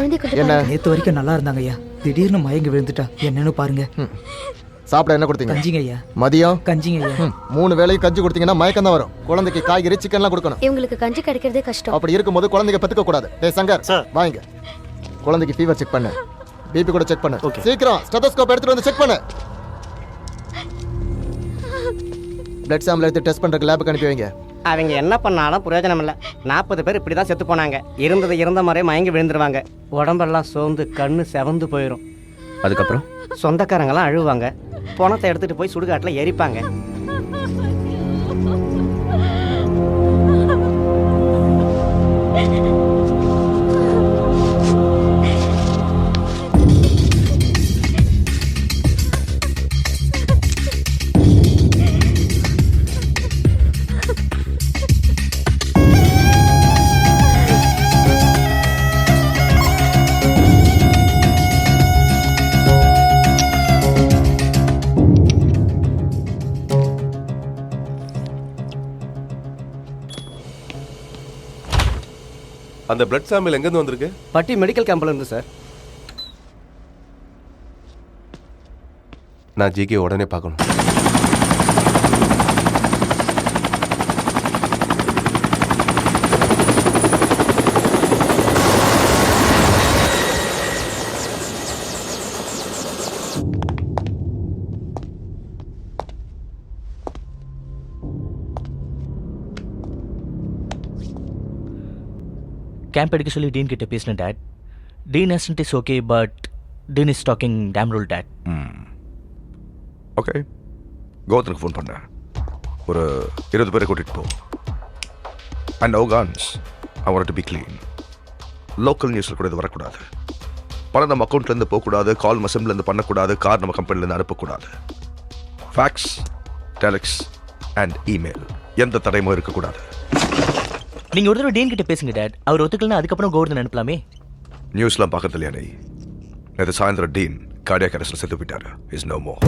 குழந்தை கொஞ்சம் என்ன பாருங்க. நேத்து வரைக்கும் நல்லா இருந்தாங்க ஐயா, திடீர்னு மயங்கி விழுந்துட்டா. என்னன்னு பாருங்க. சாப்பிட என்ன கொடுத்தீங்க? கஞ்சிங்க ஐயா. மதியம் கஞ்சிங்க ஐயா. 3 வேளையும் கஞ்சி கொடுத்தீங்கன்னா மயக்கம் தான் வரும். குழந்தைக்கு காய்கறி சிக்கன்லாம் கொடுக்கணும். இவங்களுக்கு கஞ்சி கிடைக்கிறதே கஷ்டம். அப்படி இருக்கும்போது குழந்தைங்க பெத்துக்க கூடாது. டேய் சங்கர், வாங்க. குழந்தைக்கு ஃபீவர் செக் பண்ணு, பிபி கூட செக் பண்ணு. சீக்கிரம் ஸ்டெத்தோஸ்கோப் எடுத்துட்டு வந்து செக் பண்ணு. பிளட் சாம்பிள் எடுத்து டெஸ்ட் பண்றதுக்கு லேபுக்கு அனுப்பி வைங்க. அவங்க என்ன பண்ணாலும் பிரயோஜனம் இல்லை. 40 பேர் இப்படி தான் செத்து போனாங்க. இருந்த மாதிரியே மயங்கி விழுந்துருவாங்க. உடம்பெல்லாம் சோர்ந்து கண்ணு செவந்து போயிடும். அதுக்கப்புறம் சொந்தக்காரங்கெல்லாம் அழுவாங்க. பணத்தை எடுத்துட்டு போய் சுடுகாட்டில் எரிப்பாங்க. அந்த பிளட் சாம்பிள் எங்கேருந்து வந்திருக்கு? பட்டி மெடிக்கல் கேம்ப்ல இருந்து சார். நான் ஜிகே உடனே பார்க்கணும். கேம்ப் எடுக்க சொல்லி டீன் கிட்ட பேசினேன் that. Dean assent is okay, but dean is talking damn rule that. Okay, கௌதனுக்கு ஃபோன் பண்ணேன். ஒரு 20 பேரை கூட்டிகிட்டு போ. And no guns. I want to be clean. Local நியூஸில் கூட இது வரக்கூடாது. பணம் நம்ம அக்கௌண்ட்லேருந்து போகக்கூடாது. கால் மசம்லேருந்து பண்ணக்கூடாது. கார் நம்ம கம்பெனிலேருந்து அனுப்பக்கூடாது. ஃபேக்ஸ், டெலக்ஸ் அண்ட் இமெயில் எந்த தடையும் இருக்கக்கூடாது. நீங்க ஒரு தடவை டீன் கிட்ட பேசுங்க டேட். அவர் ஒத்துக்கலன்னா அதுக்கப்புறம் கோவர்தன் அனுப்பலாமே. நியூஸ்லாம் பார்க்கறது இல்லையா நீ? நேற்று சாயந்தரம் டீன் கார்டியாக் அரெஸ்ட்ல செத்து போயிட்டாரு. Is no more.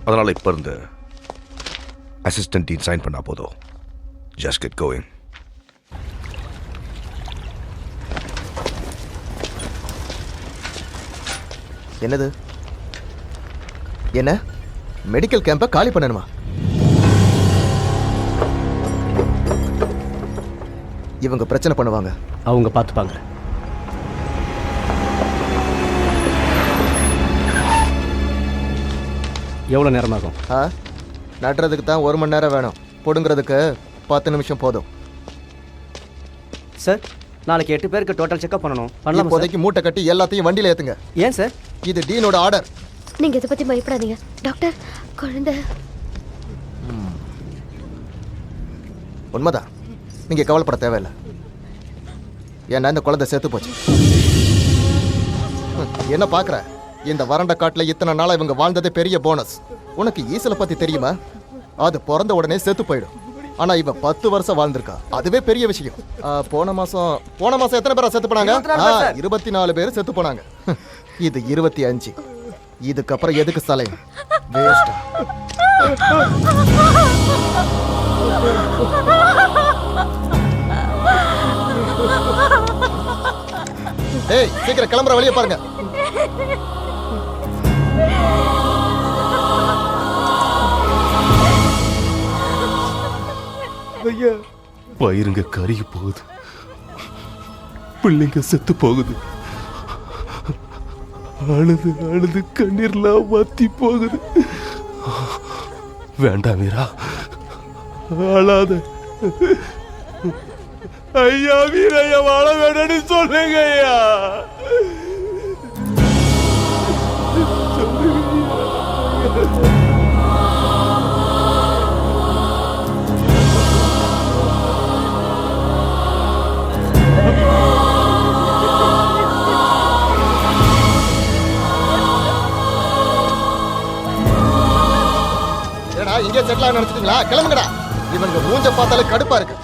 அதனால இப்ப இருந்து அசிஸ்டன்ட் டீன் சைன் பண்ணா போதும். Just get going. என்னது? என்ன மெடிக்கல் கேம்பை காலி பண்ணணுமா? இவங்க பிரச்சனை பண்ணுவாங்க. அவங்க பார்த்துப்பாங்க. எவ்வளோ நேரமாகும்? நடுறதுக்கு தான் 1 மணி நேரம் வேணும். பொடுங்கிறதுக்கு 10 நிமிஷம் போதும். சார், நாளைக்கு 8 பேருக்கு டோட்டல் செக்அப் பண்ணணும். பண்ணலாம். இப்போதைக்கு மூட்டை கட்டி எல்லாத்தையும் வண்டியில ஏத்துங்க. ஏன் சார்? இது டீனோட ஆர்டர். நீங்க இதை பத்தி பயப்படாதீங்க டாக்டர். குழந்தை உண்மைதான். நீங்க கவலைப்பட தேவையில்லை. ஏன்னா இந்த குழந்தை செத்து போச்சு. என்ன பாக்குற? இந்த வறண்ட காட்டுல இத்தனை நாளா இவங்க வாழ்ந்ததே பெரிய போனஸ். உனக்கு ஈசலை பத்தி தெரியுமா? அது பிறந்த உடனே செத்து போயிடும். ஆனா இவ 10 வருஷம் வாழ்ந்திருக்கா. அதுவே பெரிய விஷயம். போன மாசம் எத்தனை பேரா செத்து போனாங்க? 24 பேர் செத்து போனாங்க. இது 25. இதுக்கப்புறம் எதுக்கு சலை? வேஸ்ட். ஏய், சீக்கிரம் கிளம்புற வழியை பாருங்க. ஐயா, பயிருங்க கருகி போகுது. பிள்ளைங்க செத்து போகுது. அழுது அழுது கண்ணீர்லாம் வத்தி போகுது. வேண்டாம் வீரா, அழாத. ஐயா வீரையா வாழ வேணும்னு சொல்லுங்க ஐயா. இங்கே செட்டில் ஆக நினைச்சிட்டீங்களா? கிளம்புங்கடா. இவங்க மூஞ்ச பார்த்தாலே கடுப்பா இருக்கு.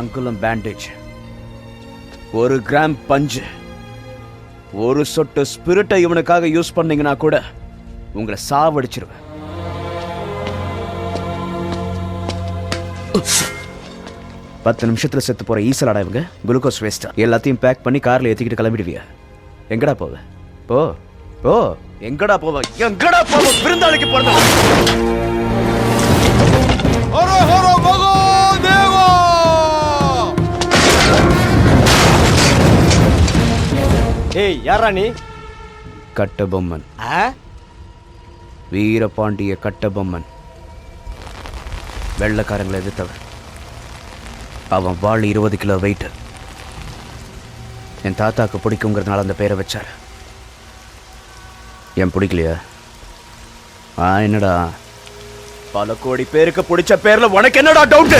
அங்குலம் பேண்டேஜ், 1 கிராம் பஞ்சு, 1 சொட்டு ஸ்பிரிட்டை இவனுக்காக யூஸ் பண்ணீங்கன்னா கூட உங்களை சாவடிச்சிருவேன். 10 நிமிஷத்துல செத்து போற ஈசலாடா இவங்க. குளுக்கோஸ் வேஸ்டா எல்லாத்தையும் பேக் பண்ணி கார்ல ஏத்திக்கிட்டு கிளம்பிடுவியா? எங்கடா போவ? போ போ. எங்கடா போவ? எங்கடா போவ? விருந்தாளிக்கு பிறந்த ஹர ஹர மகாதேவா! ஏய் யாரா நீ? கட்டபொம்மன், வீரபாண்டிய கட்டபொம்மன். வெள்ளக்காரங்களை எதிர்த்தவன். அவன் வாள் 20 கிலோ வெயிட். என் தாத்தாக்கு பிடிக்குங்கிறதுனால அந்த பேரை வச்சார். என் பிடிக்கலையா? என்னடா, பல கோடி பேருக்கு பிடிச்ச பேர்ல உனக்கு என்னடா டவுட்?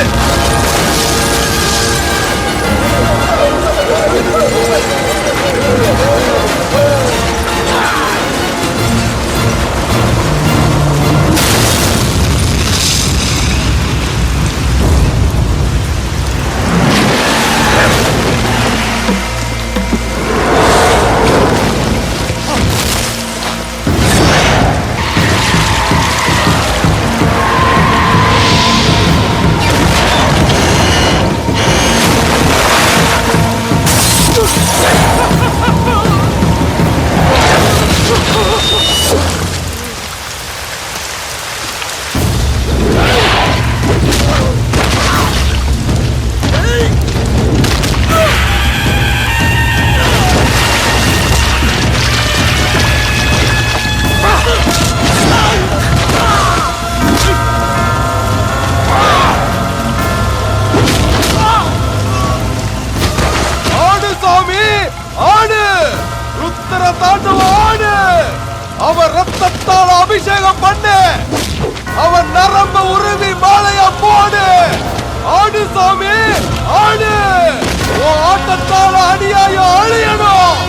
அவன் ரத்தத்தால் அபிஷேகம் பண்ணு, அவன் நரம்ப உருவி மாலையா போடு. ஆடு சாமி ஆடு, உன் ஆட்டத்தால் அநியாயம் அழியணும்.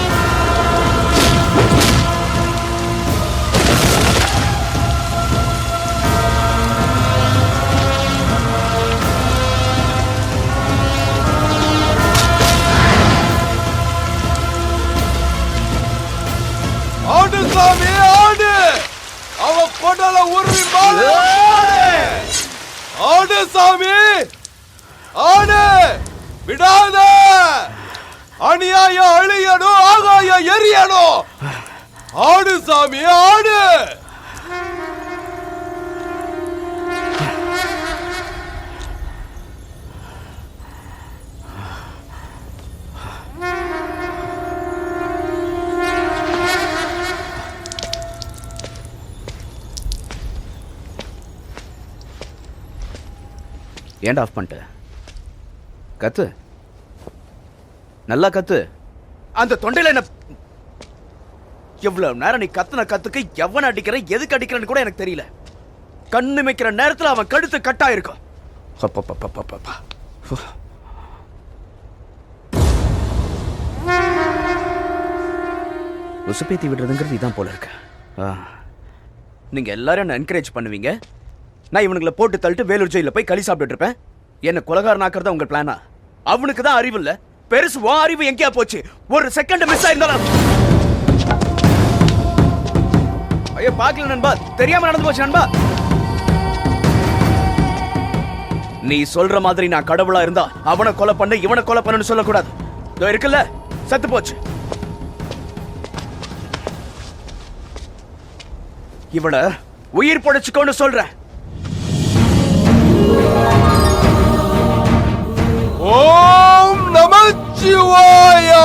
ஆடு சாமி ஆடு, அவன் கொடல உருவி மாலை ஆடு சாமி ஆடு, விடாத. அநியாயம் அழியணும், ஆகாயம் எரியணும். ஆடு சாமி ஆடு. ஏன்டா ஆஃப் பண்ணிட்ட? கத்து, நல்லா கத்து. அந்த தொண்டையில என்ன எவ்வளவு நேரம் நீ கத்துன கத்துக்கு எவன் அடிக்கிற எதுக்கு அடிக்கிறன்னு கூட எனக்கு தெரியல. கண்ணு வைக்கிற நேரத்துல அவன் கழுத்து கட்டா இருக்கும். உசுப்பேத்தி விடுறதுங்கிறது இதான் போல இருக்கு. நீங்க எல்லாரும் என்ன என்கரேஜ் பண்ணுவீங்க, நான் இவனுங்களை போட்டு தள்ளிட்டு வேலூர் ஜெயில போய் களி சாப்பிட்டு இருப்பேன். என்ன கொலகாரனாக்குறதா உங்க பிளானா? அவனுக்கு தான் அறிவு இல்ல, பெருசு வா அறிவு எங்கேயா போச்சு? ஒரு செகண்ட் மிஸ் ஆயிருந்தாலும் ஐயோ பாக்கல நண்பா, தெரியாம நடந்து போச்சு நண்பா. நீ சொல்ற மாதிரி நான் கடவுளா இருந்தா அவனை கொலை பண்ணு இவனை கொலை பண்ணுன்னு சொல்லக்கூடாது. இதோ இருக்குல்ல, செத்து போச்சு. இவனை உயிர் பொழைச்சுக்கோன்னு சொல்றேன். ஓம் நமச்சிவாயா.